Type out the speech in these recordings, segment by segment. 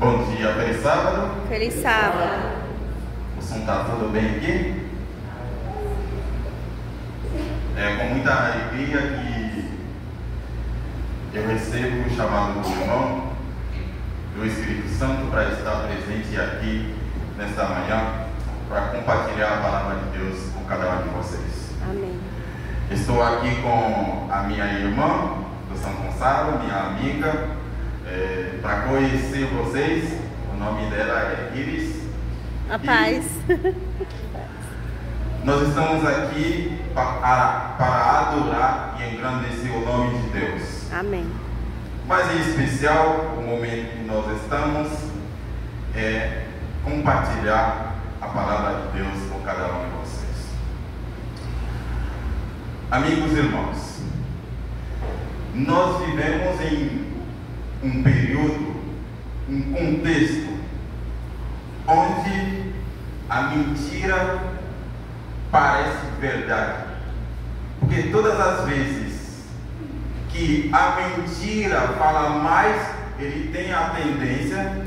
Bom dia, feliz sábado. Feliz sábado. O som está tudo bem aqui? É com muita alegria que eu recebo o chamado do irmão, do Espírito Santo, para estar presente aqui nesta manhã, para compartilhar a palavra de Deus com cada um de vocês. Amém. Estou aqui com a minha irmã do São Gonçalo, minha amiga, para conhecer vocês. O nome dela é Iris. A paz. Nós estamos aqui para adorar e engrandecer o nome de Deus. Amém. Mas em especial, o momento que nós estamos é compartilhar a palavra de Deus com cada um de vocês. Amigos e irmãos, nós vivemos em um período, um contexto, onde a mentira parece verdade. Porque todas as vezes que a mentira fala mais, ele tem a tendência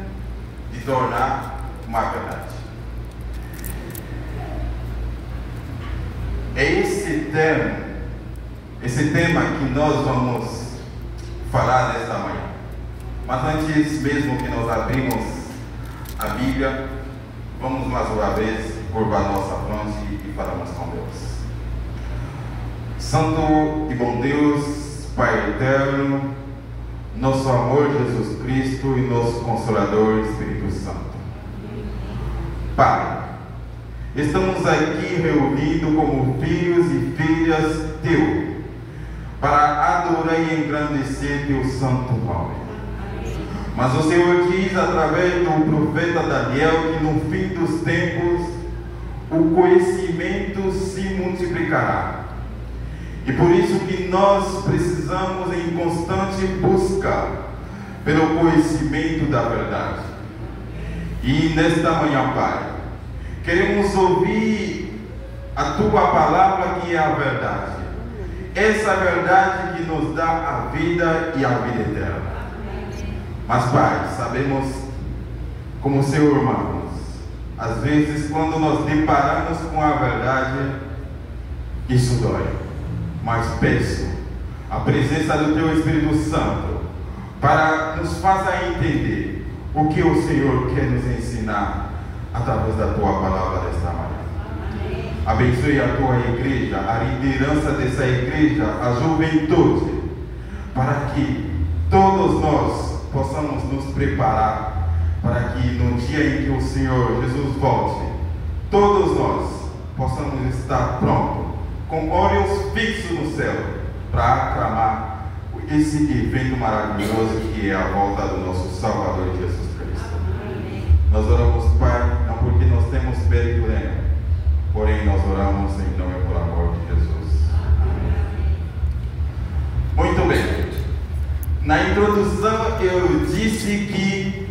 de tornar uma verdade. É esse tema que nós vamos falar nesta manhã. Mas antes mesmo que nós abrimos a Bíblia, vamos mais uma vez curvar nossa fronte e falamos com Deus. Santo e bom Deus, Pai eterno, nosso amor Jesus Cristo e nosso Consolador Espírito Santo. Pai, estamos aqui reunidos como filhos e filhas Teu, para adorar e engrandecer Teu santo nome. Mas o Senhor diz através do profeta Daniel que no fim dos tempos o conhecimento se multiplicará. E por isso que nós precisamos em constante busca pelo conhecimento da verdade. E nesta manhã, Pai, queremos ouvir a Tua palavra que é a verdade. Essa verdade que nos dá a vida e a vida eterna. Mas, Pai, sabemos, como Senhor, irmãos, às vezes quando nós deparamos com a verdade, isso dói. Mas peço a presença do Teu Espírito Santo para nos fazer entender o que o Senhor quer nos ensinar através da Tua palavra desta manhã. Abençoe a Tua igreja, a liderança dessa igreja, a juventude, para que todos nós possamos nos preparar para que no dia em que o Senhor Jesus volte, todos nós possamos estar prontos, com olhos fixos no céu, para aclamar esse evento maravilhoso que é a volta do nosso Salvador Jesus Cristo. Nós oramos, Pai, não porque nós temos mérito nenhum, porém nós oramos em nome e por amor de Jesus. Muito bem. Na introdução eu disse que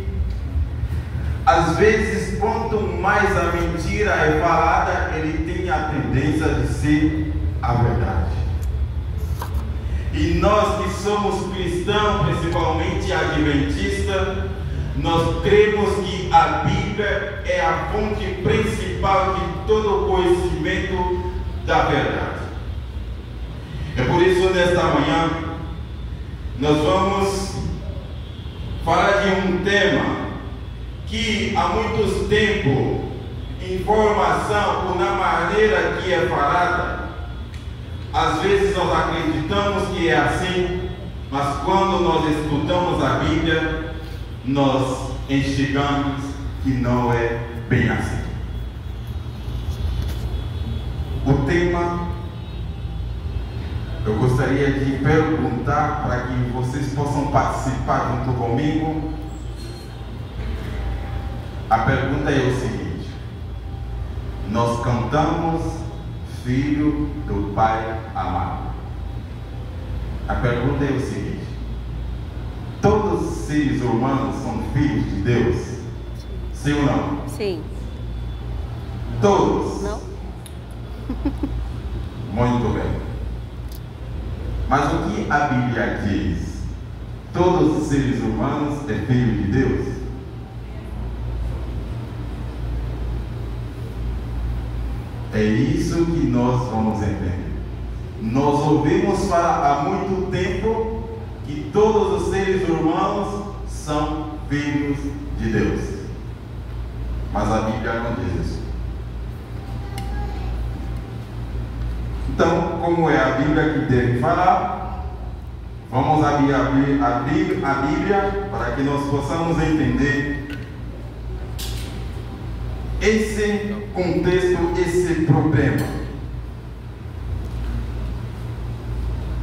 às vezes quanto mais a mentira é falada, ele tem a tendência de ser a verdade. E nós que somos cristãos, principalmente adventistas, nós cremos que a Bíblia é a fonte principal de todo o conhecimento da verdade. É por isso nesta manhã nós vamos falar de um tema que há muito tempo, informação, ou na maneira que é falada, às vezes nós acreditamos que é assim, mas quando nós estudamos a Bíblia, nós enxergamos que não é bem assim. O tema, eu gostaria de perguntar para que vocês possam participar junto comigo. A pergunta é o seguinte: nós cantamos Filho do Pai amado. A pergunta é o seguinte: todos os seres humanos são filhos de Deus? Sim ou não? Sim. Todos? Não? Muito bem. Mas o que a Bíblia diz? Todos os seres humanos é filho de Deus? É isso que nós vamos entender. Nós ouvimos falar há muito tempo que todos os seres humanos são filhos de Deus. Mas a Bíblia não diz isso. Então, como é a Bíblia que deve falar, vamos abrir a Bíblia para que nós possamos entender esse contexto, esse problema.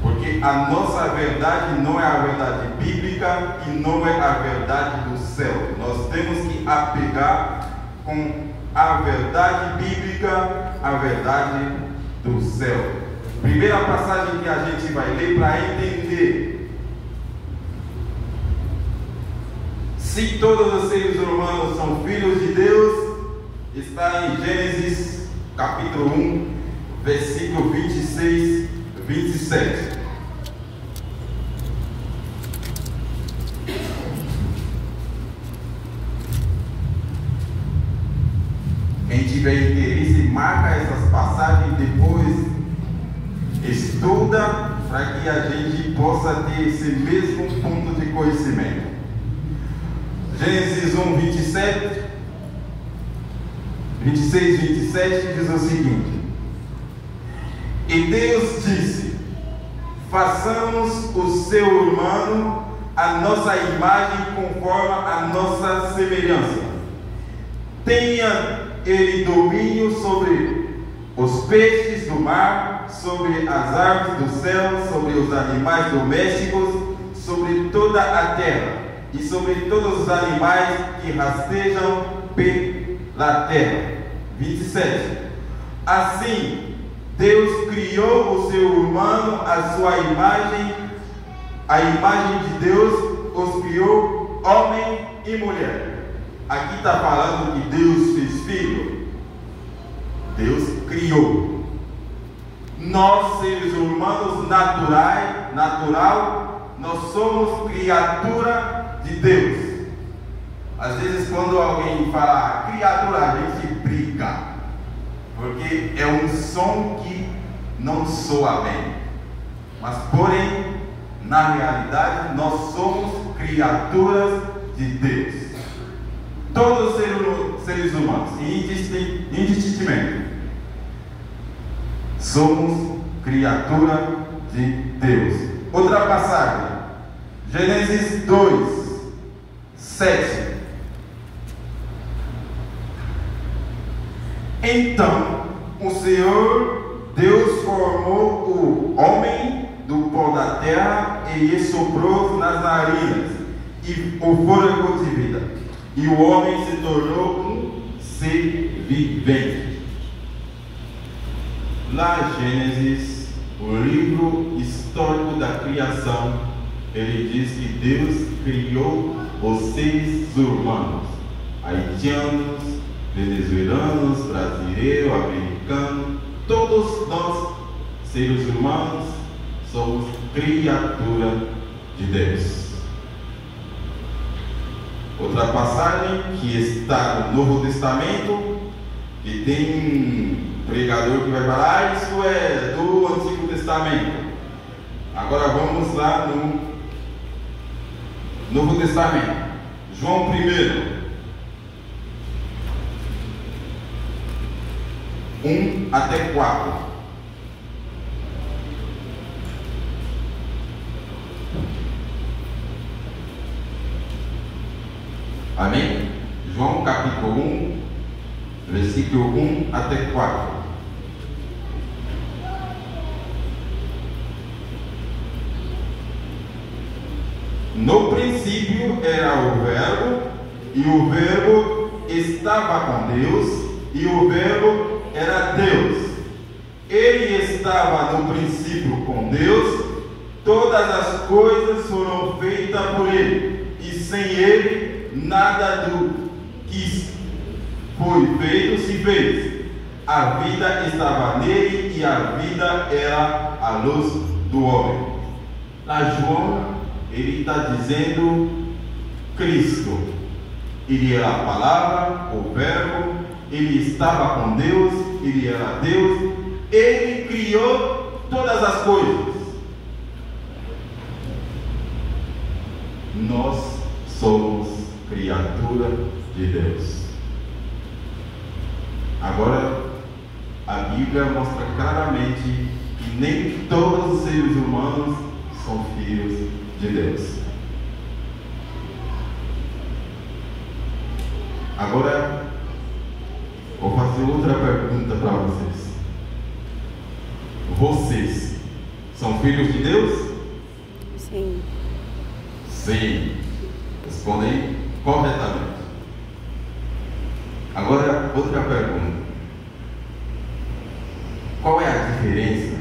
Porque a nossa verdade não é a verdade bíblica e não é a verdade do céu. Nós temos que apegar com a verdade bíblica, a verdade do céu. Primeira passagem que a gente vai ler para entender se todos os seres humanos são filhos de Deus, está em Gênesis capítulo 1, versículo 26, 27. Quem tiver interesse, marca essas passagens depois, estuda, para que a gente possa ter esse mesmo ponto de conhecimento. Gênesis 1, 26, 27 diz o seguinte: E Deus disse: façamos o ser humano a nossa imagem conforme a nossa semelhança. Tenha ele domínio sobre os peixes do mar, sobre as aves do céu, sobre os animais domésticos, sobre toda a terra e sobre todos os animais que rastejam pela terra. 27. Assim, Deus criou o ser humano à sua imagem, a imagem de Deus os criou, homem e mulher. Aqui está falando que Deus fez filho. Deus criou. Nós, seres humanos natural, nós somos criatura de Deus. Às vezes quando alguém fala criatura, a gente briga, porque é um som que não soa bem. Mas porém, na realidade, nós somos criaturas de Deus. Todos os seres humanos, indistintamente, somos criatura de Deus. Outra passagem, Gênesis 2, 7. Então o Senhor Deus formou o homem do pó da terra e lhe soprou nas narinas e o fôlego de vida. E o homem se tornou um ser vivente. Lá em Gênesis, o livro histórico da criação, ele diz que Deus criou os seres humanos, haitianos, venezuelanos, brasileiros, americanos, todos nós, seres humanos, somos criatura de Deus. Outra passagem que está no Novo Testamento, que tem um pregador que vai falar, isso é do Antigo Testamento. Agora vamos lá no Novo Testamento. João 1, 1 até 4. Amém? João capítulo 1, versículo 1 até 4. No princípio era o Verbo, e o Verbo estava com Deus, e o Verbo era Deus. Ele estava no princípio com Deus, todas as coisas foram feitas por ele, e sem ele nada do que foi feito se fez. A vida estava nele e a vida era a luz do homem. Lá João, ele está dizendo Cristo. Ele era a palavra, o Verbo, ele estava com Deus Ele era Deus, Ele criou todas as coisas. Nós somos criatura de Deus. Agora, a Bíblia mostra claramente que nem todos os seres humanos são filhos de Deus. Agora, vou fazer outra pergunta para vocês. Vocês são filhos de Deus? Sim. Sim. Respondem corretamente. Agora, outra pergunta. Qual é a diferença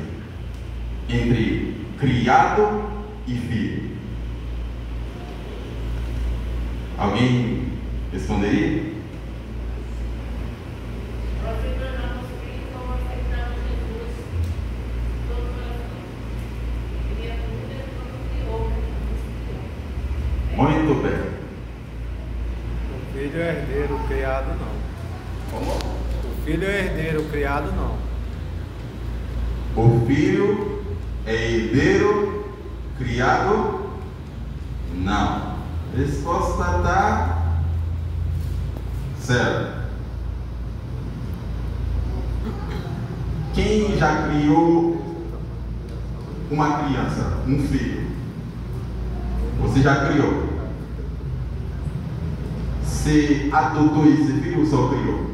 entre criado e filho? Alguém responderia? Nós se tornamos filhos como aceitamos Jesus. Criaturas quando criou. Muito bem. O filho é herdeiro, o criado não. Como? O filho é herdeiro, o criado não. O filho é herdeiro, criado? Não. Resposta está certa. Quem já criou uma criança, um filho? Você já criou? Você adotou esse filho ou só criou?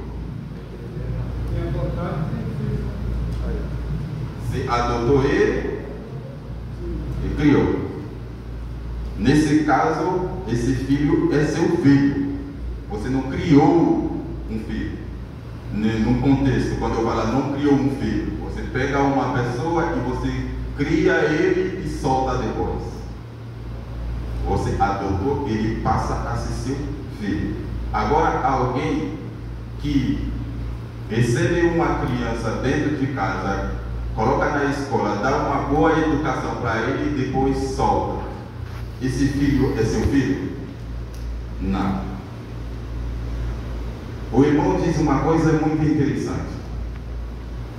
Você adotou ele e criou. Nesse caso, esse filho é seu filho. Você não criou um filho. Num contexto, quando eu falo não criou um filho, você pega uma pessoa e você cria ele e solta depois. Você adotou, ele passa a ser seu filho. Agora, alguém que recebe uma criança dentro de casa, coloca na escola, dá uma boa educação para ele e depois solta. Esse filho é seu filho? Não. O irmão diz uma coisa muito interessante.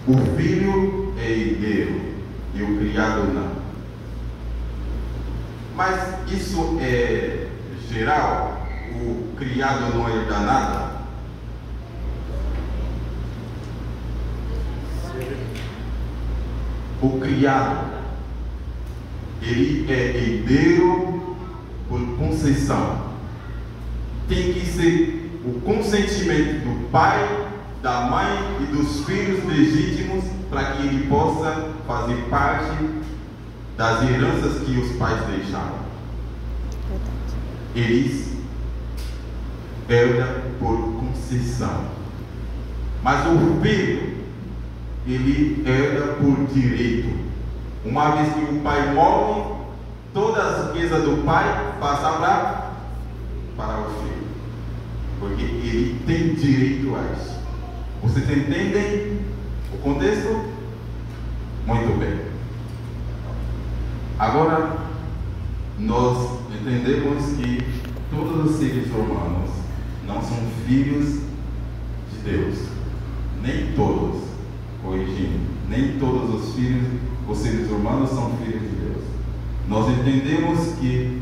O filho é herdeiro e o criado não. Mas isso é geral? O criado não herda nada? O criado, ele é herdeiro por concessão. Tem que ser o consentimento do pai, da mãe e dos filhos legítimos para que ele possa fazer parte das heranças que os pais deixaram. Eles herdam por concessão. Mas o filho, ele herda por direito. Uma vez que o pai morre, toda a riqueza do pai passa para o filho, porque ele tem direito a isso. Vocês entendem o contexto? Muito bem. Agora, nós entendemos que todos os seres humanos não são filhos de Deus. Nem todos, corrigindo, nem todos os filhos, os seres humanos são filhos de Deus. Nós entendemos que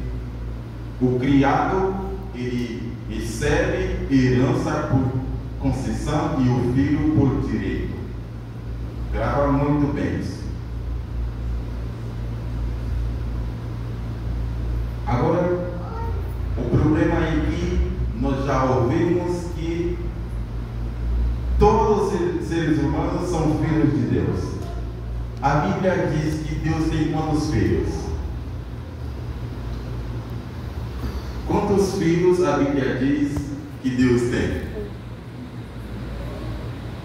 o criado, ele recebe herança por concessão e o filho por direito. Grava muito bem isso. Agora, o problema é que nós já ouvimos que todos os seres humanos são filhos de Deus. A Bíblia diz que Deus tem quantos filhos? Quantos filhos a Bíblia diz que Deus tem?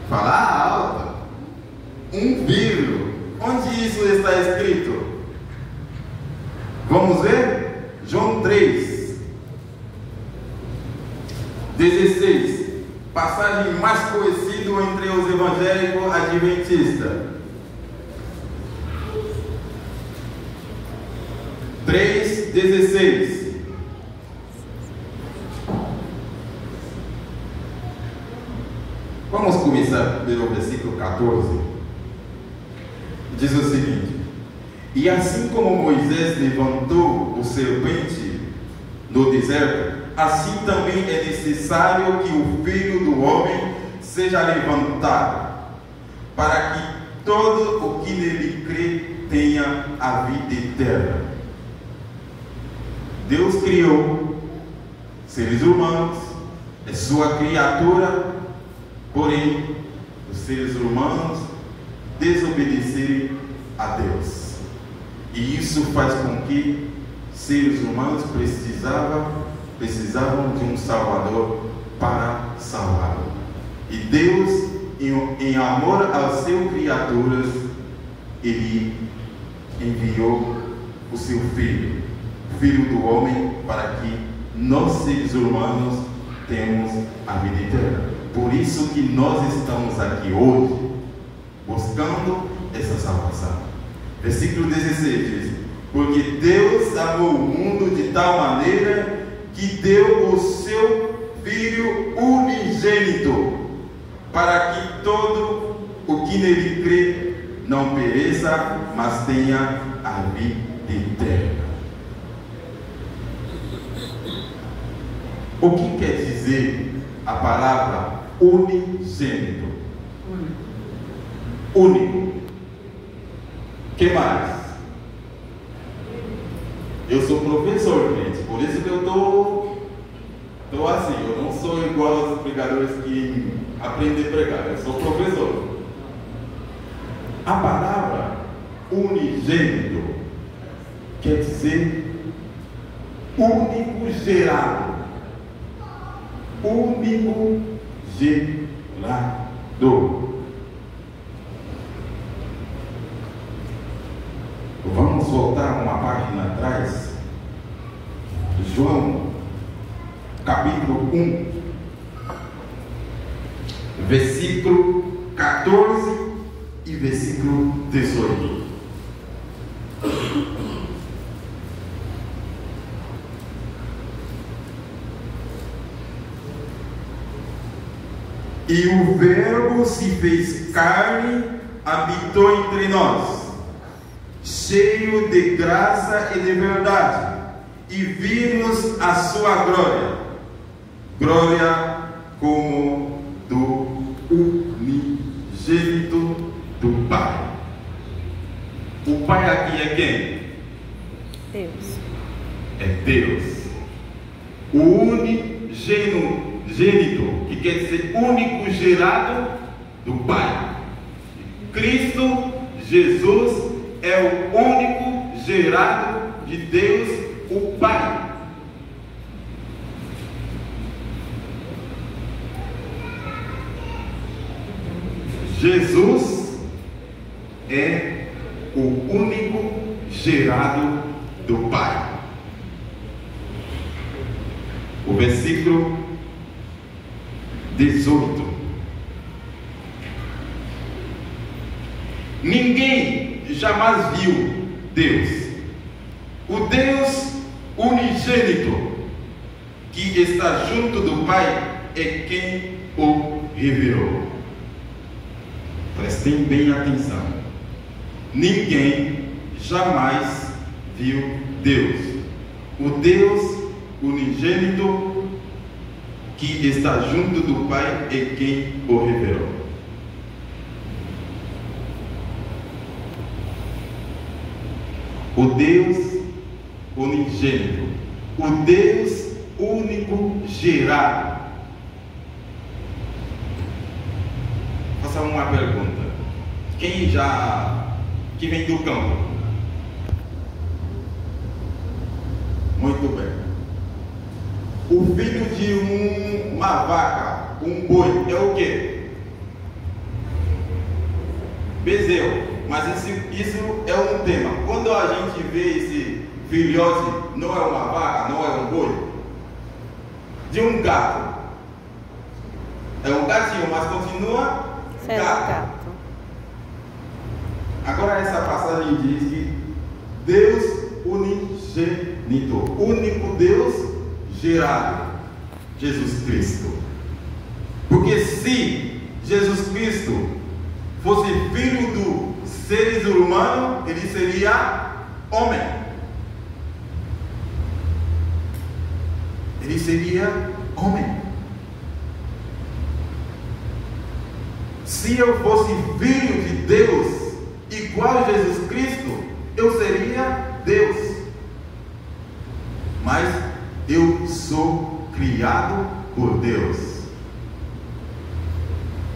Fala alto. Um filho. Onde isso está escrito? Vamos ver? João 3, 16. Passagem mais conhecida entre os evangélicos adventistas. 3:16. Vamos começar ler o versículo 14. Diz o seguinte: e assim como Moisés levantou o serpente no deserto, assim também é necessário que o Filho do Homem seja levantado, para que todo o que nele crê tenha a vida eterna. Deus criou seres humanos, é sua criatura, porém os seres humanos desobedeceram a Deus. E isso faz com que seres humanos precisavam de um Salvador para salvá-lo. E Deus, em amor às suas criaturas, Ele enviou o seu Filho, o Filho do Homem, para que nós, seres humanos, tenhamos a vida eterna. Por isso que nós estamos aqui hoje, buscando essa salvação. Versículo 16 diz: porque Deus amou o mundo de tal maneira que deu o seu Filho unigênito, para que todo o que nele crê não pereça, mas tenha a vida eterna. O que quer dizer a palavra unigênito? Único. O que mais? Eu sou professor, gente, por isso que eu estou assim. Eu não sou igual aos pregadores que aprendem a pregar, eu sou professor. A palavra unigênito quer dizer único gerado. Único gerado. Vamos voltar uma página atrás. João, capítulo 1, versículo 14 e versículo 18. E o Verbo se fez carne, habitou entre nós, cheio de graça e de verdade, e vimos a sua glória, glória como do unigênito do Pai. O Pai aqui é quem? Deus. É Deus. O unigênito, que quer dizer único gerado do Pai. Cristo Jesus é o único gerado de Deus, o Pai. Jesus é o único gerado do Pai. O versículo 18. Ninguém jamais viu Deus. O Deus unigênito que está junto do Pai é quem o revelou. Prestem bem atenção. Ninguém jamais viu Deus. O Deus unigênito que está junto do Pai é quem o revelou. O Deus unigênito, o Deus único gerado. Vou fazer uma pergunta. Quem vem do campo? Muito bem. O filho de uma vaca, um boi, é o quê? Bezerro. Mas isso é um tema. Quando a gente vê esse filhote, não é uma vaca, não é um boi, de um gato. É um gatinho, mas continua gato. Agora essa passagem diz que Deus unigênito, único Deus gerado, Jesus Cristo. Porque se Jesus Cristo fosse filho dos seres humanos, ele seria homem. Ele seria homem. Se eu fosse filho de Deus, igual a Jesus Cristo, eu seria Deus. Mas eu sou criado por Deus.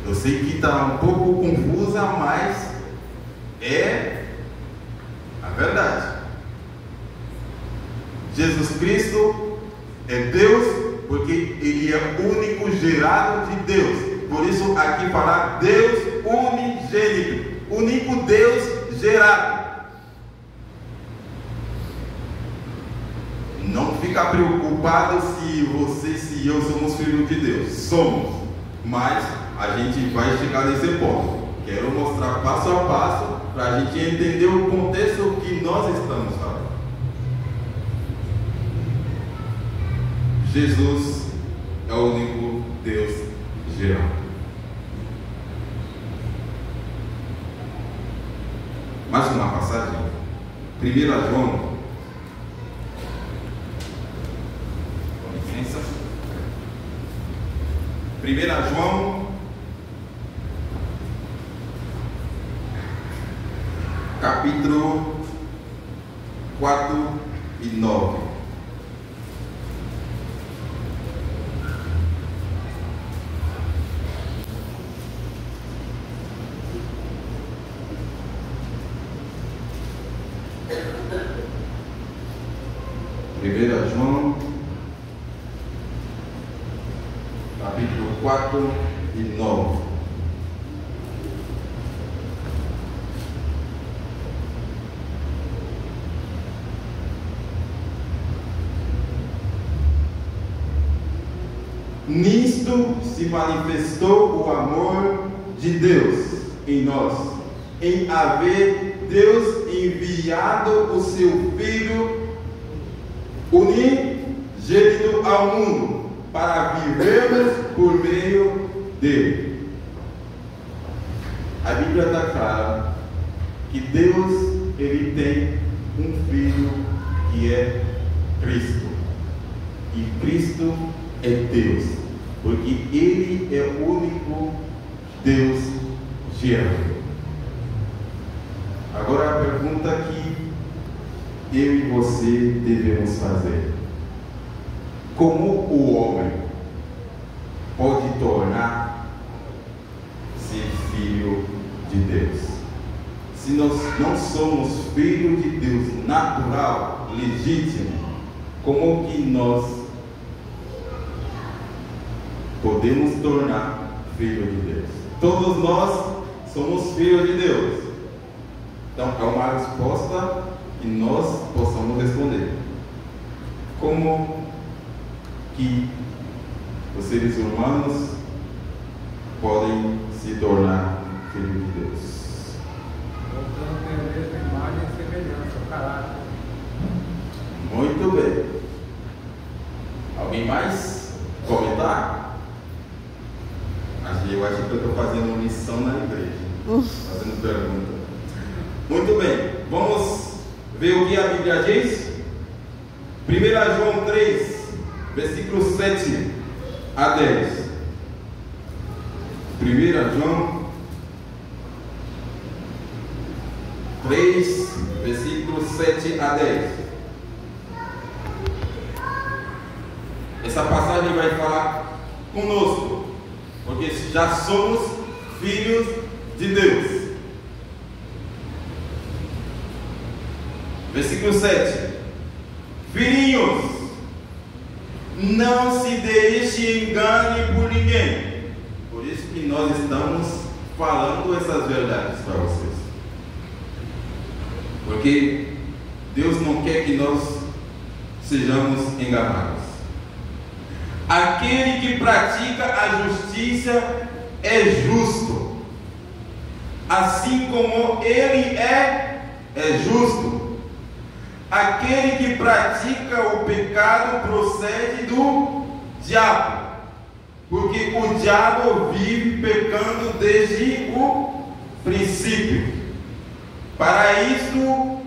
Eu sei que está um pouco confusa, mas é a verdade. Jesus Cristo é Deus porque Ele é o único gerado de Deus. Por isso aqui fala Deus unigênito, único Deus gerado. Não fica preocupado se você, se eu somos filhos de Deus. Somos, mas a gente vai chegar nesse ponto. Quero mostrar passo a passo para a gente entender o contexto que nós estamos falando. Jesus é o único Deus gerado. Mais uma passagem. 1 João. Com licença. 1 João, capítulo 4 e 9. João, capítulo 4 e 9. Nisto se manifestou o amor de Deus em nós, em haver Deus enviado o seu Filho unigênito ao mundo, para vivermos por meio dele. A Bíblia está clara que Deus, ele tem um Filho que é Cristo. E Cristo é Deus, porque ele é o único Deus gerado. Agora a pergunta que eu e você devemos fazer: como o homem pode tornar-se filho de Deus? Se nós não somos filhos de Deus natural, legítimo, como que nós podemos tornar filho de Deus? Todos nós somos filhos de Deus. Então é uma resposta que nós possamos responder. Como que os seres humanos podem se tornar filhos de Deus? Voltando a ter a mesma imagem e semelhança, o caráter. Muito bem. Alguém mais comentar? Eu acho que eu estou fazendo missão na igreja, fazendo pergunta. Muito bem, vamos ver o que a Bíblia diz. 1 João 3, versículos 7 a 10. 1 João 3, versículos 7 a 10. Essa passagem vai falar conosco, porque já somos filhos de Deus. Versículo 7. Filhinhos, não se deixe engane por ninguém. Por isso que nós estamos falando essas verdades para vocês. Porque Deus não quer que nós sejamos enganados. Aquele que pratica a justiça é justo, assim como ele é justo. Aquele que pratica o pecado procede do diabo, porque o diabo vive pecando desde o princípio. Para isto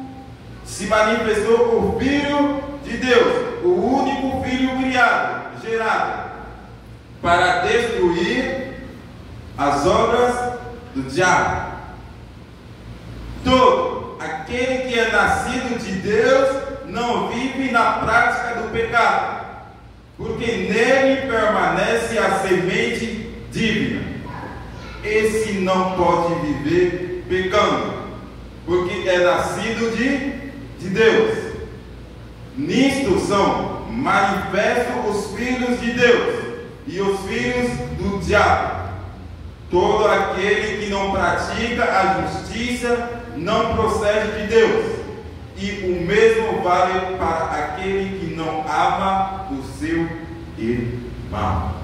se manifestou o Filho de Deus, o único Filho criado, gerado, para destruir as obras do diabo. Todo aquele que é nascido de Deus não vive na prática do pecado, porque nele permanece a semente divina. Esse não pode viver pecando, porque é nascido de Deus. Nisto são manifestos os filhos de Deus e os filhos do diabo. Todo aquele que não pratica a justiça não procede de Deus, e o mesmo vale para aquele que não ama o seu irmão.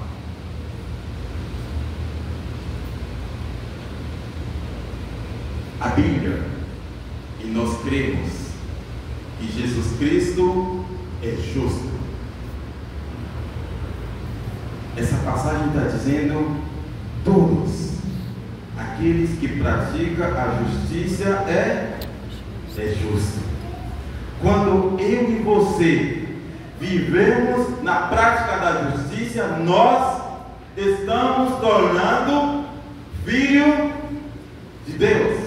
A Bíblia, e nós cremos que Jesus Cristo é justo. Essa passagem está dizendo: todos aqueles que praticam a justiça é justo. Quando eu e você vivemos na prática da justiça, nós estamos tornando filho de Deus.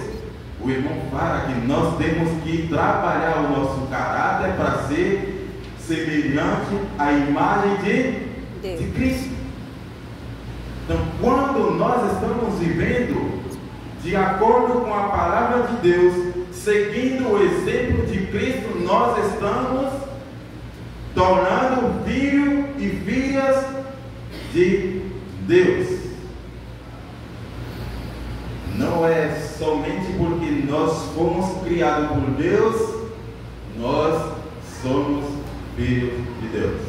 O irmão fala que nós temos que trabalhar o nosso caráter para ser semelhante à imagem de Cristo. Então, quando nós estamos vivendo de acordo com a palavra de Deus, seguindo o exemplo de Cristo, nós estamos tornando filhos e filhas de Deus. Não é somente porque nós fomos criados por Deus, nós somos filhos de Deus.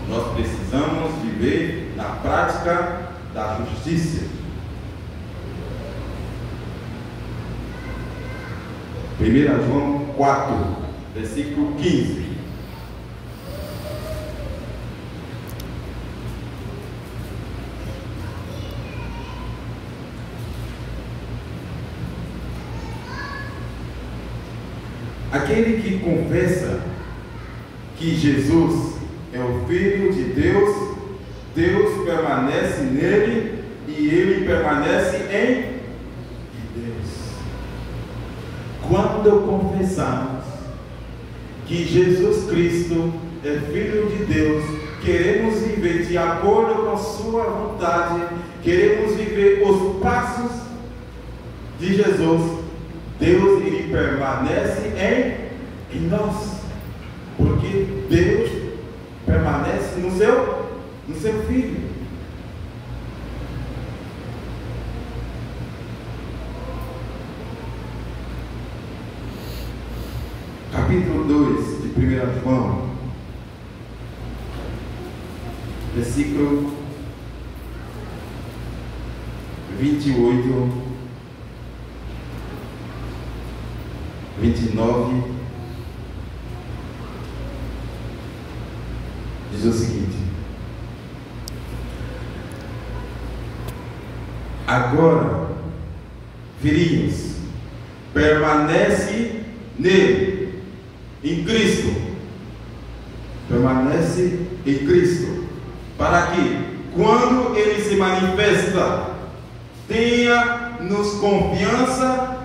Nós precisamos viver na prática da justiça. 1 João 4, versículo 15. Aquele que confessa que Jesus é o Filho de Deus, Deus permanece nele e ele permanece em Deus. Quando confessamos que Jesus Cristo é Filho de Deus, queremos viver de acordo com a sua vontade, queremos viver os passos de Jesus, Deus ele permanece em nós, porque Deus permanece no seu Filho. Capítulo 2 de 1 João, versículo 28, 29, diz o seguinte: agora, filhinhos, permanece nele, em Cristo, permanece em Cristo, para que, quando ele se manifesta, tenha-nos confiança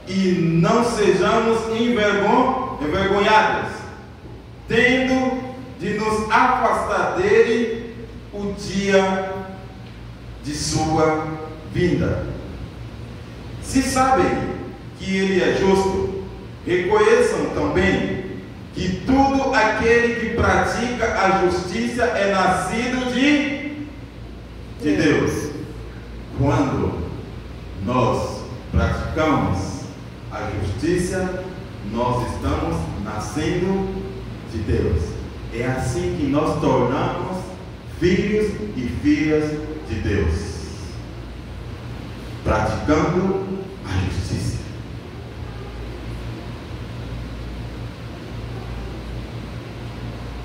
e não sejamos envergonhados, tendo de nos afastar dele o dia de sua vinda. Se sabem que ele é justo, reconheçam também que todo aquele que pratica a justiça é nascido de Deus. Quando nós praticamos a justiça, nós estamos nascendo de Deus. É assim que nós tornamos filhos e filhas de Deus, praticando a justiça.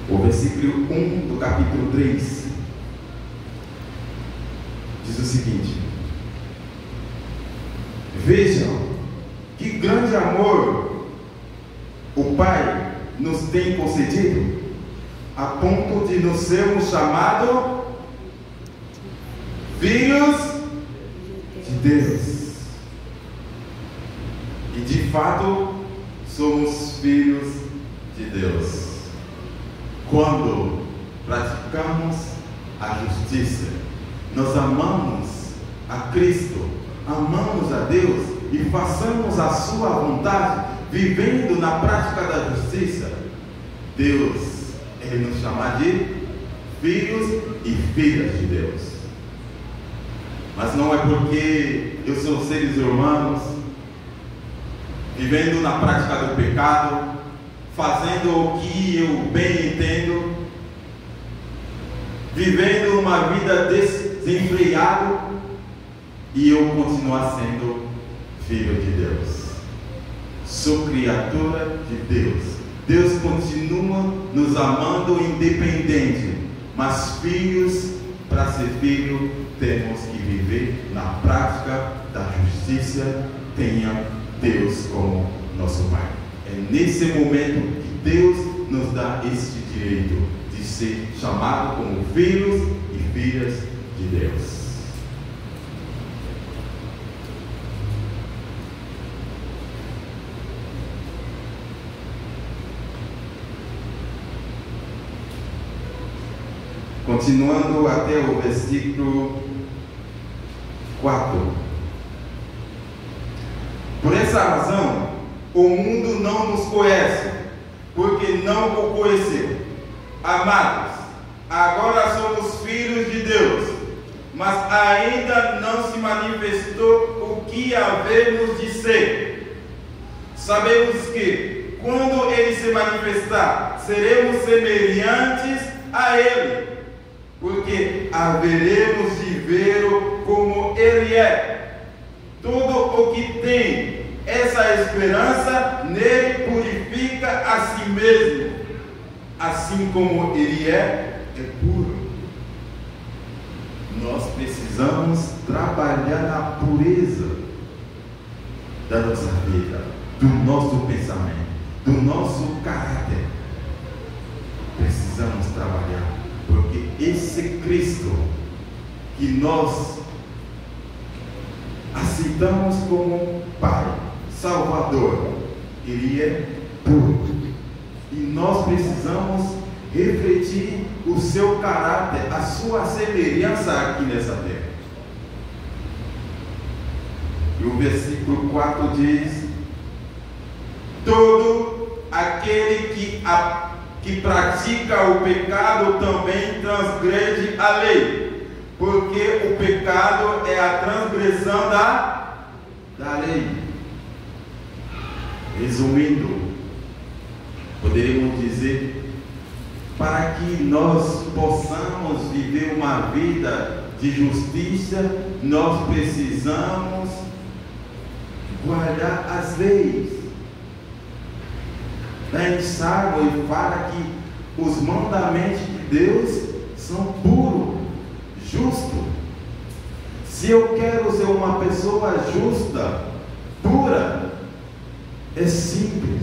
O versículo 1 do capítulo 3 o seguinte: vejam que grande amor o Pai nos tem concedido, a ponto de nos sermos chamados filhos de Deus. E de fato somos filhos de Deus quando praticamos a justiça. Nós amamos a Cristo, amamos a Deus e façamos a sua vontade, vivendo na prática da justiça. Deus, Ele nos chama de filhos e filhas de Deus. Mas não é porque eu sou seres humanos, vivendo na prática do pecado, fazendo o que eu bem entendo, vivendo uma vida desenfreada, e eu continuar sendo filho de Deus. Sou criatura de Deus. Deus continua nos amando independente, mas filhos, para ser filho, temos que viver na prática da justiça, tenha Deus como nosso Pai. É nesse momento que Deus nos dá este direito de ser chamado como filhos e filhas de Deus. Continuando até o versículo 4. Por essa razão, o mundo não nos conhece, porque não o conheceu. Amados, agora somos filhos de Deus, mas ainda não se manifestou o que havemos de ser. Sabemos que, quando Ele se manifestar, seremos semelhantes a Ele, porque haveremos de vê-lo como Ele é. Todo o que tem essa esperança nele purifica a si mesmo, assim como Ele é puro. Nós precisamos trabalhar na pureza da nossa vida, do nosso pensamento, do nosso caráter. Precisamos trabalhar, porque esse Cristo que nós aceitamos como Pai, Salvador, Ele é puro. E nós precisamos refletir o seu caráter, a sua semelhança aqui nessa terra. E o versículo 4 diz: todo aquele que pratica o pecado também transgrede a lei, porque o pecado é a transgressão da lei. Resumindo, poderíamos dizer, para que nós possamos viver uma vida de justiça, nós precisamos guardar as leis. Em Salmo ele fala que os mandamentos de Deus são puros, justos. Se eu quero ser uma pessoa justa, pura, é simples.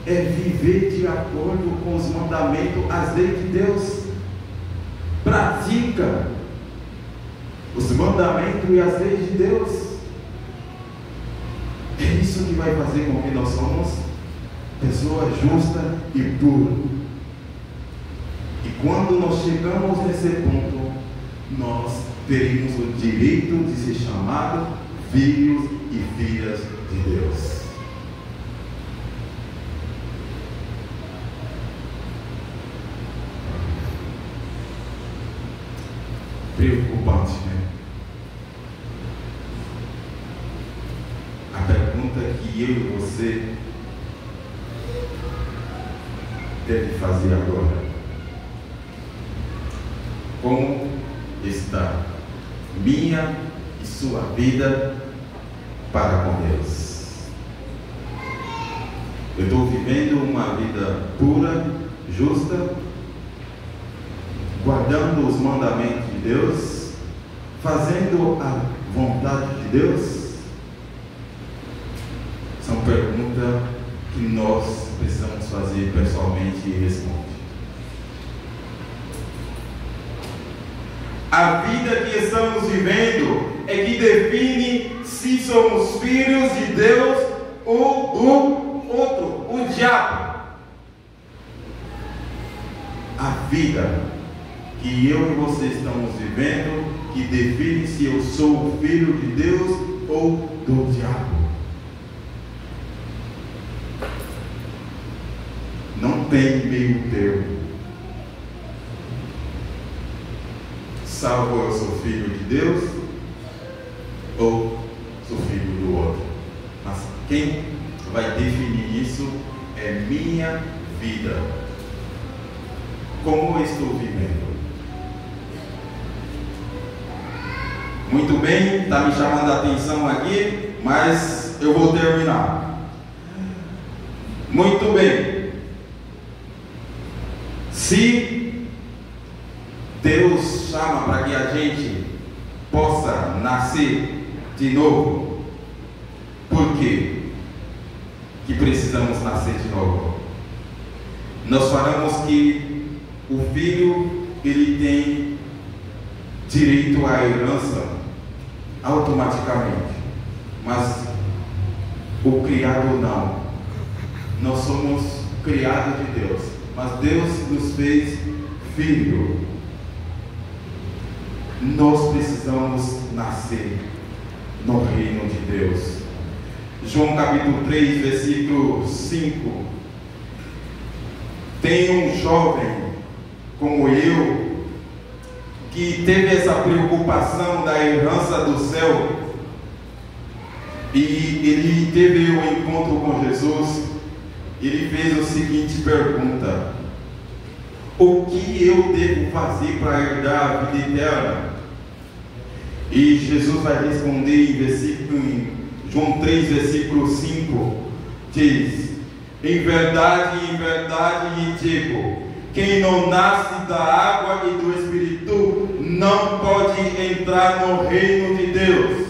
É viver de acordo com os mandamentos, as leis de Deus. Pratica os mandamentos e as leis de Deus. É isso que vai fazer com que nós somos pessoa justa e pura. E quando nós chegamos nesse ponto, nós teremos o direito de ser chamados filhos e filhas de Deus. Preocupante, né? A pergunta que eu e você deve fazer agora: como está minha e sua vida para com Deus? Eu estou vivendo uma vida pura, justa, guardando os mandamentos de Deus, fazendo a vontade de Deus? São perguntas que nós precisamos fazer pessoalmente e responder. A vida que estamos vivendo é que define se somos filhos de Deus ou do outro, o diabo. A vida que eu e você estamos vivendo que define se eu sou filho de Deus ou do diabo. Não tem meio termo. Salvo eu sou filho de Deus ou sou filho do outro. Mas quem vai definir isso é minha vida. Como eu estou vivendo? Muito bem, está me chamando a atenção aqui, mas eu vou terminar. Muito bem. Se Deus chama para que a gente possa nascer de novo, por quê que precisamos nascer de novo? Nós falamos que o filho, ele tem direito à herança automaticamente, mas o criado não. Nós somos criados de Deus, mas Deus nos fez filho. Nós precisamos nascer no reino de Deus. João capítulo 3, versículo 5. Tem um jovem como eu que teve essa preocupação da herança do céu, e ele teve um encontro com Jesus. Ele fez a seguinte pergunta: o que eu devo fazer para herdar a vida eterna? E Jesus vai responder em João 3, versículo 5, diz: em verdade, lhe digo, quem não nasce da água e do Espírito não pode entrar no reino de Deus.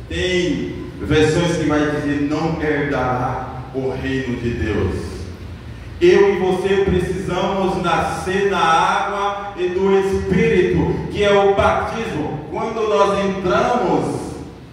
Tem versões que vai dizer não herdará o reino de Deus. Eu e você precisamos nascer na água e do Espírito, que é o batismo. Quando nós entramos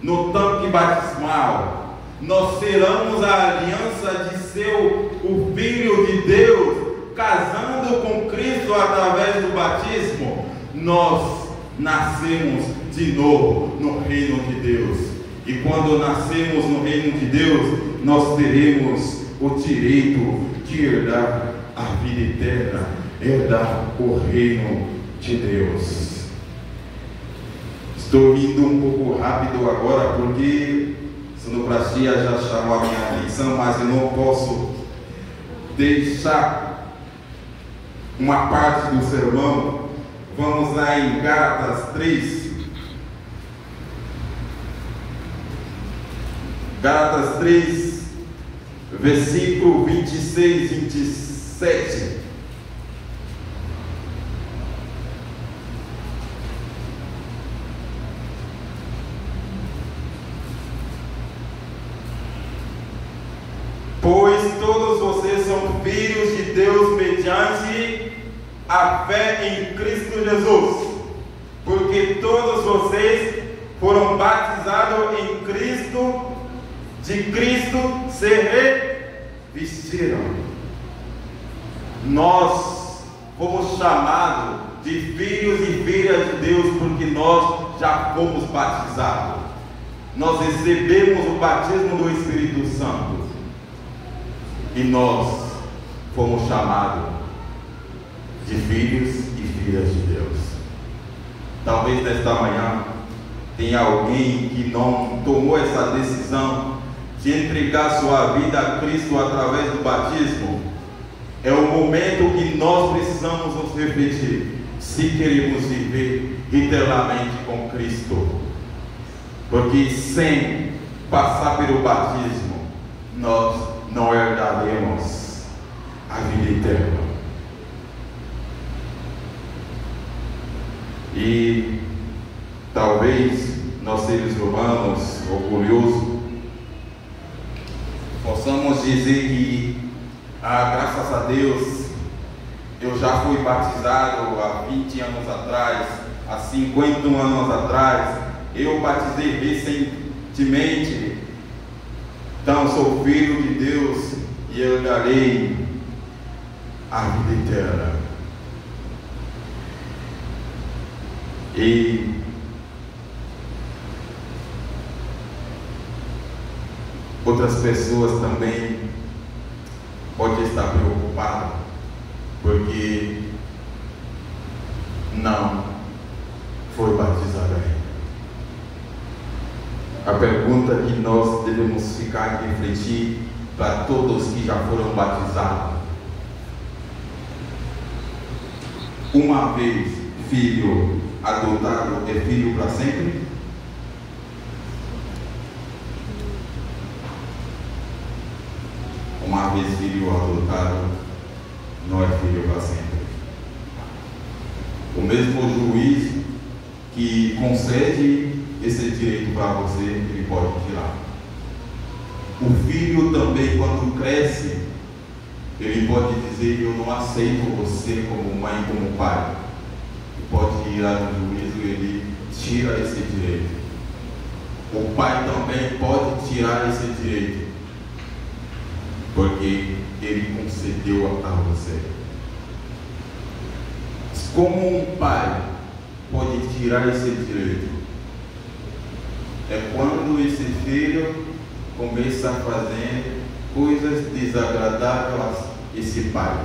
no tanque batismal, nós selamos a aliança de ser o Filho de Deus, casando com Cristo através do batismo. Nós nascemos de novo no reino de Deus. E quando nascemos no reino de Deus, nós teremos o direito de herdar a vida eterna, herdar o reino de Deus. Estou indo um pouco rápido agora, porque sonoplastia já chamou a minha atenção, mas eu não posso deixar uma parte do sermão. Vamos lá em Gálatas 3. Gálatas 3, versículo 26, 27. Pois todos vocês são filhos de Deus mediante a fé em Cristo Jesus, porque todos vocês foram batizados em Cristo, de Cristo se revestiram. Nós fomos chamados de filhos e filhas de Deus porque nós já fomos batizados. Nós recebemos o batismo do Espírito Santo e nós fomos chamados de filhos e filhas de Deus. Talvez nesta manhã tenha alguém que não tomou essa decisão de entregar sua vida a Cristo através do batismo. É o momento que nós precisamos nos refletir se queremos viver eternamente com Cristo, porque sem passar pelo batismo nós não herdaremos a vida eterna. E talvez nós seres humanos, orgulhosos, possamos dizer que, graças a Deus, eu já fui batizado há 20 anos atrás, há 50 anos atrás, eu batizei recentemente, então sou filho de Deus e eu darei a vida eterna. E outras pessoas também podem estar preocupadas, porque não foi batizado ainda. A pergunta que nós devemos ficar e refletir para todos que já foram batizados: uma vez filho adotado é filho para sempre? Uma vez filho adotado não é filho para sempre. O mesmo juiz que concede esse direito para você, ele pode tirar. O filho também, quando cresce, ele pode dizer: eu não aceito você como mãe, como pai. Ele pode ir lá no juízo e ele tira esse direito. O pai também pode tirar esse direito, porque ele concedeu a você. Como um pai pode tirar esse direito? É quando esse filho começa a fazer coisas desagradáveis a esse pai.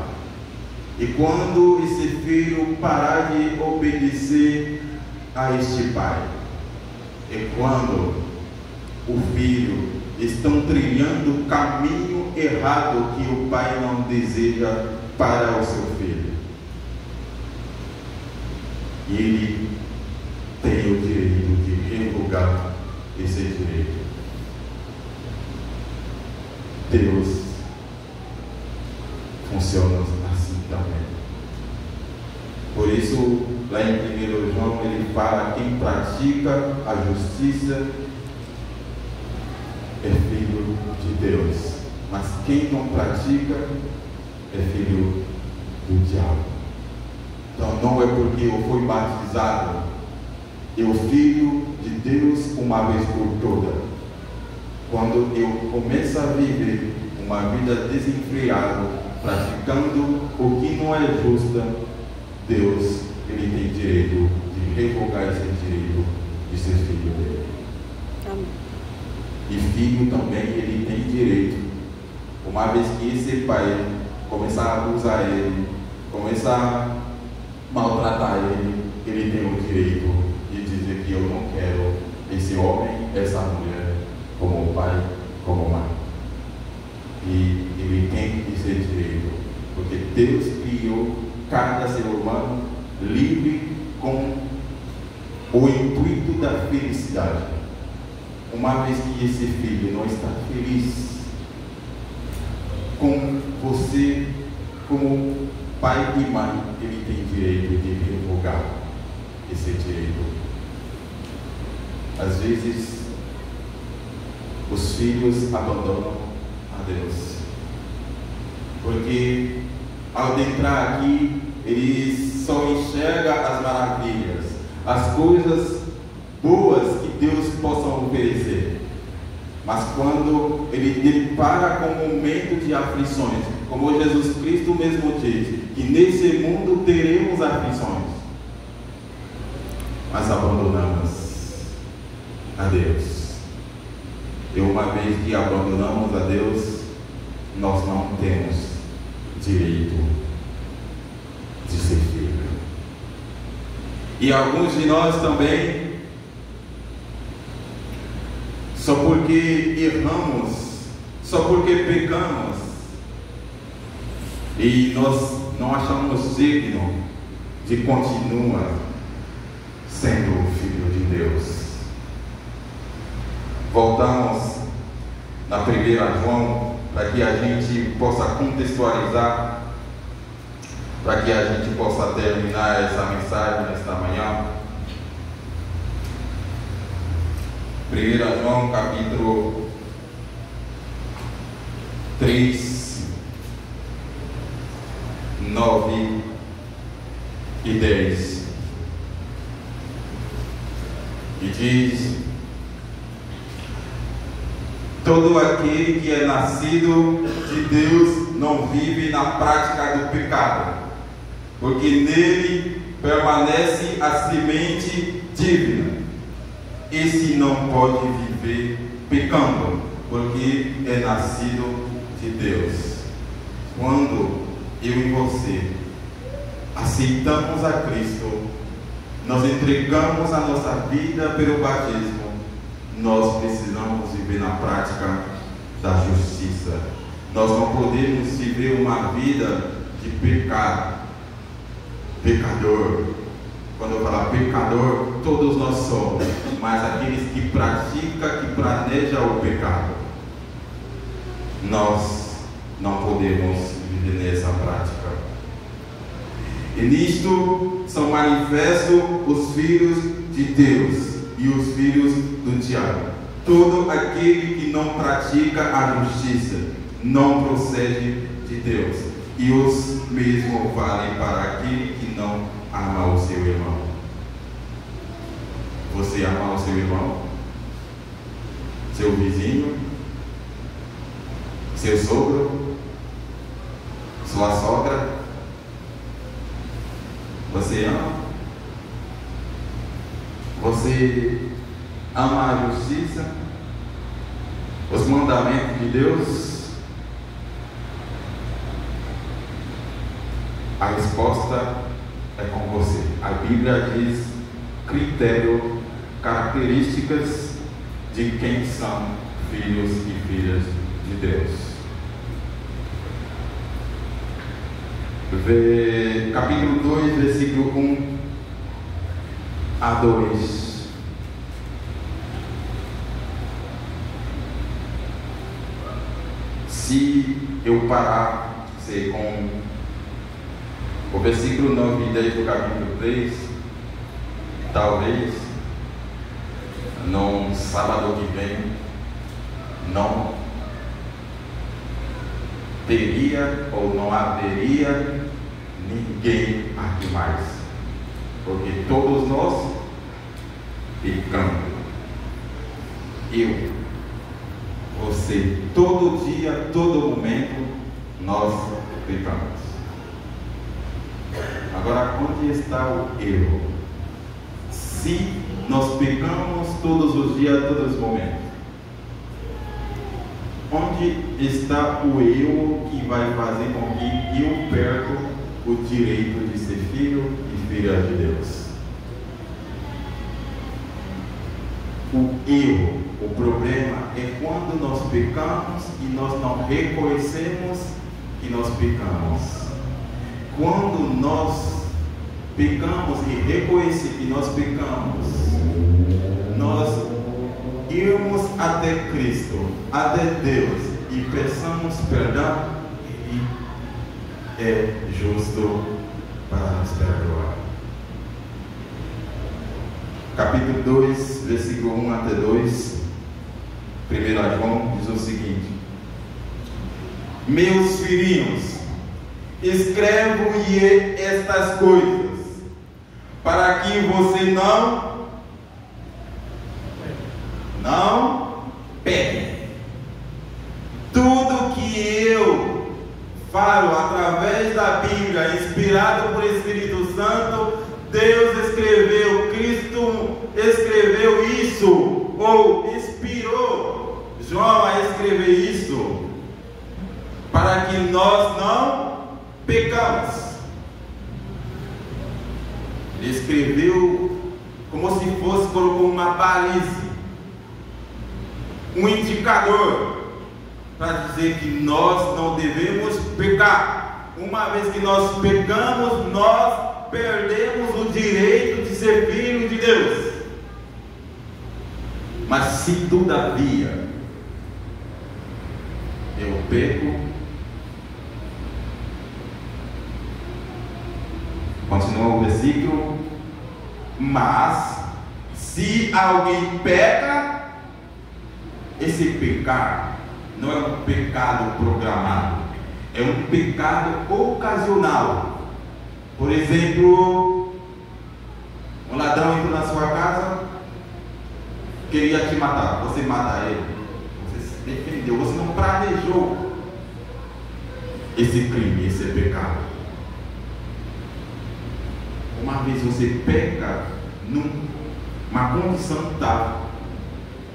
E quando esse filho parar de obedecer a este pai, é quando o filho está trilhando o caminho errado que o pai não deseja para o seu filho. E ele tem o direito de revogar esse direito. Deus funciona assim também. Por isso, lá em 1 João, ele fala: quem pratica a justiça é filho de Deus, mas quem não pratica é filho do diabo. Então não é porque eu fui batizado, eu filho de Deus uma vez por toda. Quando eu começo a viver uma vida desenfreada, praticando o que não é justo, Deus, ele tem direito de revogar esse direito de ser filho dele. Amém. E filho também, ele tem direito, uma vez que esse pai começar a abusar ele, começar a maltratar ele, ele tem o direito de dizer que eu não quero esse homem, essa mulher, como pai, como mãe. E ele tem esse direito, porque Deus criou cada ser humano livre com o intuito da felicidade. Uma vez que esse filho não está feliz com você como pai e mãe, ele tem direito de revogar esse direito. Às vezes os filhos abandonam a Deus, porque ao entrar aqui eles só enxergam as maravilhas, as coisas boas que Deus possa oferecer. Mas quando ele depara com um momento de aflições, como Jesus Cristo mesmo diz, que nesse mundo teremos aflições, mas abandonamos a Deus. E uma vez que abandonamos a Deus, nós não temos direito de ser filho. E alguns de nós também, só porque erramos, só porque pecamos, e nós não achamos digno de continuar sendo filho de Deus. Voltamos na 1 João, para que a gente possa contextualizar, para que a gente possa terminar essa mensagem nesta manhã. 1 João capítulo 3, 9 e 10. E diz: todo aquele que é nascido de Deus não vive na prática do pecado, porque nele permanece a semente divina. Esse não pode viver pecando, porque é nascido de Deus. Quando eu e você aceitamos a Cristo, nós entregamos a nossa vida pelo batismo, nós precisamos viver na prática da justiça. Nós não podemos viver uma vida de pecado, pecador. Quando eu falar pecador, todos nós somos, mas aqueles que praticam, que planejam o pecado, nós não podemos viver nessa prática. E nisto são manifestos os filhos de Deus e os filhos do diabo. Todo aquele que não pratica a justiça não procede de Deus, e os mesmos valem para aquele que não ama o seu irmão. Você ama o seu irmão? Seu vizinho? Seu sogro? Sua sogra? Você ama? Você ama a justiça? Os mandamentos de Deus? A resposta é com você. A Bíblia diz critério, características de quem são filhos e filhas de Deus. Capítulo 2, versículo 1 a 2. Se eu parar com o versículo 9 e 10 do capítulo 3, talvez no sábado que vem não teria ou não haveria ninguém aqui mais, porque todos nós pecamos. Eu, você, todo dia, todo momento nós pecamos. Agora, onde está o erro? Se nós pecamos todos os dias, todos os momentos, onde está o eu que vai fazer com que eu perca o direito de ser filho e filha de Deus? O erro, o problema é quando nós pecamos e nós não reconhecemos que nós pecamos. Quando nós pecamos e reconhecemos que nós pecamos, nós irmos até Cristo, até Deus, e peçamos perdão, Ele é justo para nos perdoar. Capítulo 2, versículo 1 até 2, 1 João diz o seguinte: meus filhinhos, escrevo-lhe estas coisas, para que você não peque. Tudo que eu falo através da Bíblia, inspirado por Espírito Santo, Deus escreveu, Cristo escreveu isso, ou inspirou João a escrever isso, para que nós não pecamos. Ele escreveu como se fosse, colocou uma baliza, um indicador, para dizer que nós não devemos pecar. Uma vez que nós pecamos, nós perdemos o direito de ser filho de Deus. Mas se todavia eu peco, continua o versículo, mas se alguém peca, esse pecado não é um pecado programado, é um pecado ocasional. Por exemplo, um ladrão entra na sua casa, queria te matar, você mata ele, você se defendeu, você não planejou esse crime, esse pecado. Uma vez você peca numa condição tal,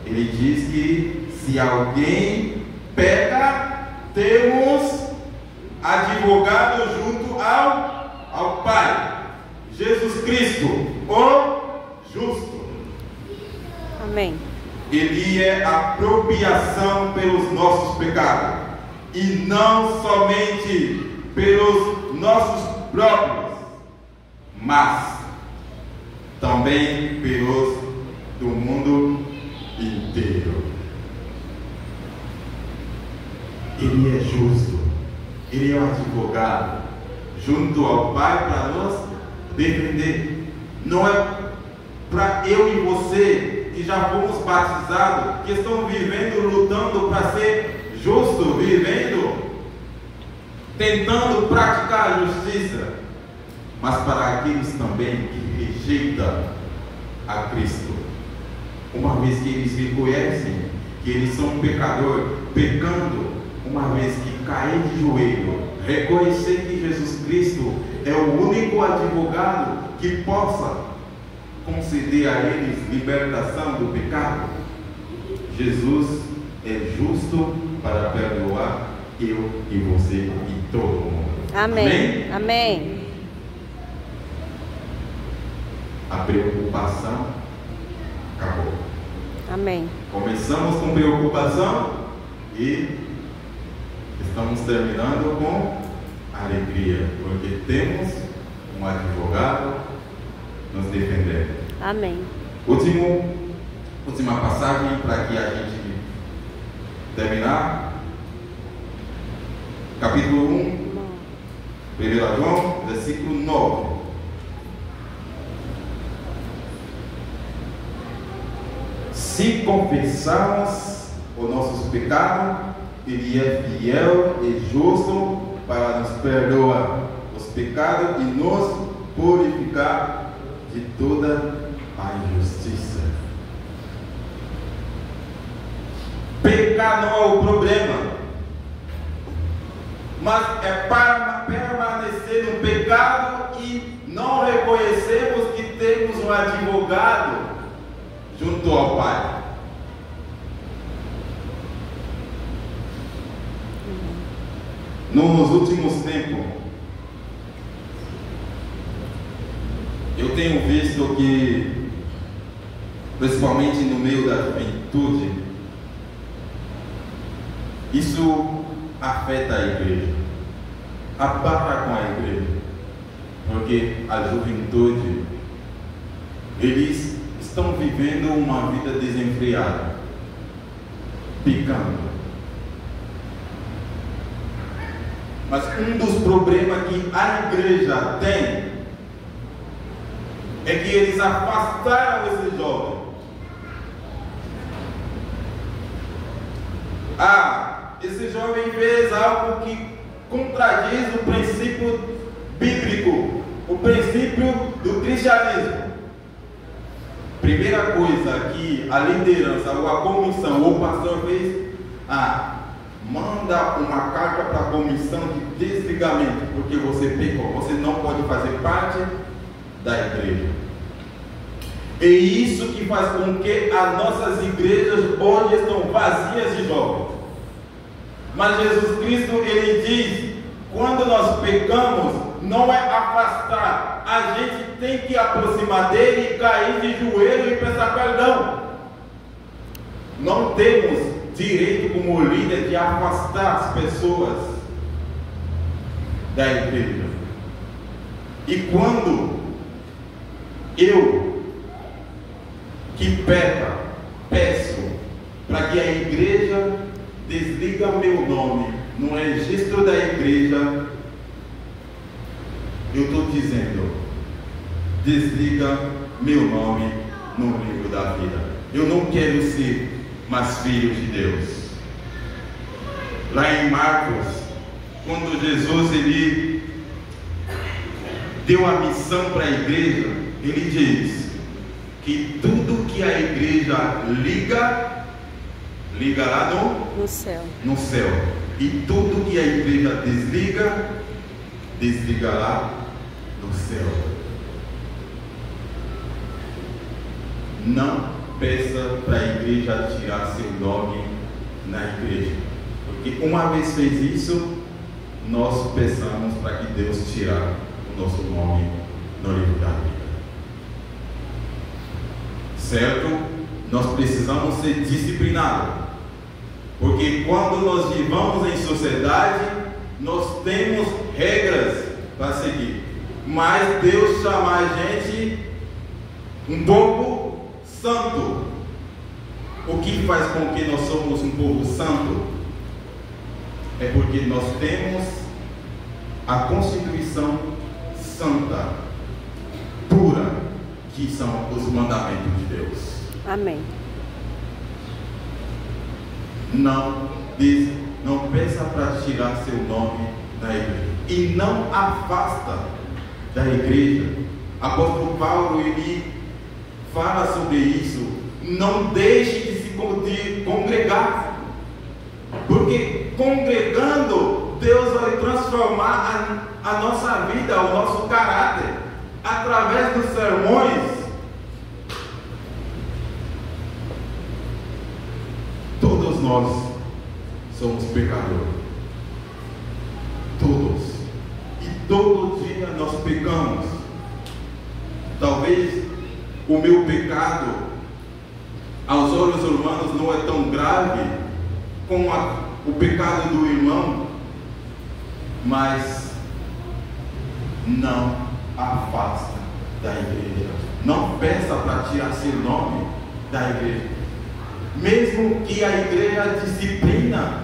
ele diz que se alguém peca, temos advogado junto ao Pai, Jesus Cristo, o justo. Amém. Ele é a propiação pelos nossos pecados, e não somente pelos nossos próprios, mas também pelos do mundo inteiro. Ele é justo, ele é um advogado junto ao Pai para nos defender. Não é para eu e você que já fomos batizados, que estão vivendo, lutando para ser justo, vivendo, tentando praticar a justiça, mas para aqueles também que rejeitam a Cristo, uma vez que eles reconhecem que eles são pecadores, pecando, uma vez que cair de joelho, reconhecer que Jesus Cristo é o único advogado que possa conceder a eles libertação do pecado. Jesus é justo para perdoar eu e você e todo mundo. Amém. Amém. A preocupação acabou. Amém. Começamos com preocupação e estamos terminando com alegria, porque temos um advogado nos defendendo. Amém. Última passagem para que a gente terminar. Capítulo 1, 1 João, versículo 9. Se confessarmos os nossos pecados, Ele é fiel e justo para nos perdoar os pecados e nos purificar de toda a injustiça. Pecar não é o problema, mas é para permanecer no pecado e não reconhecermos que temos um advogado junto ao Pai. Nos últimos tempos, eu tenho visto que, principalmente no meio da juventude, isso afeta a igreja, abala com a igreja, porque a juventude, eles estão vivendo uma vida desenfreada, pecando. Mas um dos problemas que a igreja tem é que eles afastaram esse jovem. Esse jovem fez algo que contradiz o princípio bíblico, o princípio do cristianismo. Primeira coisa que a liderança ou a comissão ou o pastor fez, manda uma carta para a comissão de desligamento, porque você pecou, você não pode fazer parte da igreja. É isso que faz com que as nossas igrejas hoje estão vazias de jovens. Mas Jesus Cristo, Ele diz, quando nós pecamos, não é afastar, a gente tem que aproximar dele, cair de joelho e pedir perdão. Não temos direito como líder de afastar as pessoas da igreja. E quando eu que peca, peço para que a igreja desliga meu nome no registro da igreja, eu estou dizendo, desliga meu nome no livro da vida. Eu não quero ser mas filhos de Deus. Lá em Marcos, quando Jesus ele deu a missão para a igreja, ele diz que tudo que a igreja liga lá No céu. no céu, e tudo que a igreja desliga lá no céu. Não peça para a igreja tirar seu nome na igreja, porque uma vez fez isso, nós peçamos para que Deus tirar o nosso nome no livro da vida. Certo? Nós precisamos ser disciplinados, porque quando nós vivamos em sociedade, nós temos regras para seguir, mas Deus chama a gente um povo santo. O que faz com que nós somos um povo santo? É porque nós temos a Constituição santa, pura, que são os mandamentos de Deus. Amém. Não peça para tirar seu nome da igreja, e não afasta da igreja. Apóstolo Paulo ele fala sobre isso. Não deixe de se congregar, porque congregando Deus vai transformar a nossa vida, o nosso caráter, através dos sermões. Todos nós somos pecadores, todos, e todo dia nós pecamos. Talvez o meu pecado aos olhos humanos não é tão grave como o pecado do irmão, mas não afasta da igreja. Não peça para tirar seu nome da igreja. Mesmo que a igreja disciplina,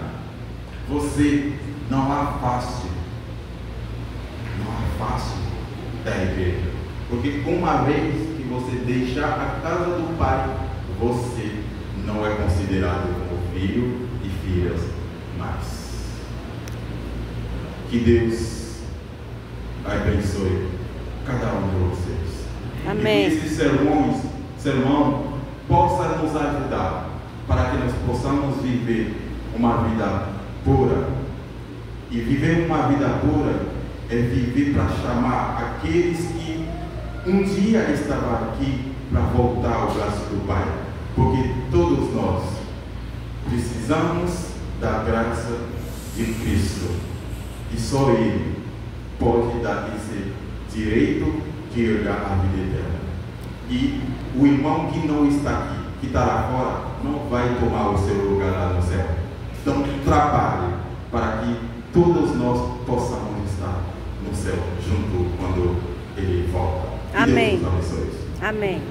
você não afaste da igreja. Porque uma vez que você deixar a casa do Pai, você não é considerado como filho e filhas mais. Que Deus abençoe cada um de vocês. Amém. E que esse sermão possa nos ajudar para que nós possamos viver uma vida pura. E viver uma vida pura é viver para chamar aqueles que um dia estavam aqui para voltar ao braço do Pai. Porque todos nós precisamos da graça de Cristo. E só Ele pode dar esse direito de herdar a vida eterna. E o irmão que não está aqui, que está lá fora, não vai tomar o seu lugar lá no céu. Então trabalhe para que todos nós possamos estar no céu junto quando Ele volta. Amém. Deus nos abençoe. Amém.